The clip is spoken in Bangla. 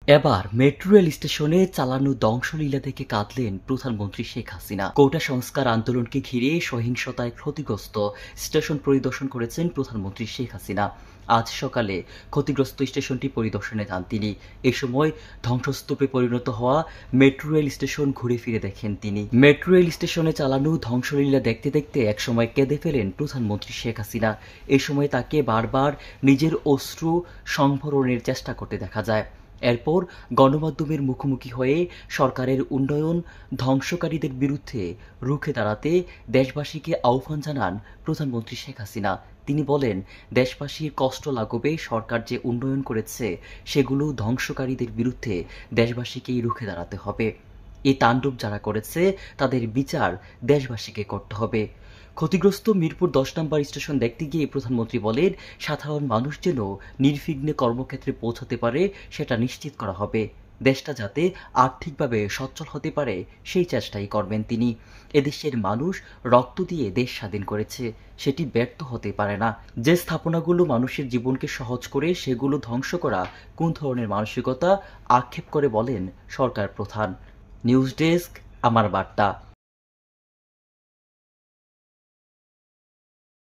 এবার মেট্রো রেল স্টেশনে চালানো ধ্বংসলীলা দেখে কাঁদলেন প্রধানমন্ত্রী শেখ হাসিনা। কোটা সংস্কার আন্দোলনকে ঘিরে সহিংসতায় ক্ষতিগ্রস্ত স্টেশন পরিদর্শন করেছেন প্রধানমন্ত্রী শেখ হাসিনা। আজ সকালে ক্ষতিগ্রস্ত স্টেশনটি পরিদর্শনে যান তিনি। এ সময় ধ্বংসস্তূপে পরিণত হওয়া মেট্রো রেল স্টেশন ঘুরে ফিরে দেখেন তিনি। মেট্রো রেল স্টেশনে চালানো ধ্বংসলীলা দেখতে দেখতে একসময় কেঁদে ফেলেন প্রধানমন্ত্রী শেখ হাসিনা। এ সময় তাকে বারবার নিজের অশ্রু সংবরণের চেষ্টা করতে দেখা যায়। এরপর গণমাধ্যমের মুখোমুখি হয়ে সরকারের উন্নয়ন ধ্বংসকারীদের বিরুদ্ধে রুখে দাঁড়াতে দেশবাসীকে আহ্বান জানান প্রধানমন্ত্রী শেখ হাসিনা। তিনি বলেন, দেশবাসীর কষ্ট লাঘবে সরকার যে উন্নয়ন করেছে সেগুলো ধ্বংসকারীদের বিরুদ্ধে দেশবাসীকেই রুখে দাঁড়াতে হবে। এই তাণ্ডব যারা করেছে তাদের বিচার দেশবাসীকে করতে হবে। ক্ষতিগ্রস্ত মিরপুর ১০ নম্বর স্টেশন দেখতে গিয়ে প্রধানমন্ত্রী বলেন, সাধারণ মানুষ যেন নির্বিঘ্নে কর্মক্ষেত্রে পৌঁছাতে পারে সেটা নিশ্চিত করা হবে। দেশটা যাতে আর্থিকভাবে সচ্ছল হতে পারে সেই চেষ্টাই করবেন তিনি। এদেশের মানুষ রক্ত দিয়ে দেশ স্বাধীন করেছে, সেটি ব্যর্থ হতে পারে না। যে স্থাপনাগুলো মানুষের জীবনকে সহজ করে সেগুলো ধ্বংস করা কোন ধরনের মানসিকতা, আক্ষেপ করে বলেন সরকার প্রধান। নিউজ ডেস্ক, আমার বার্তা।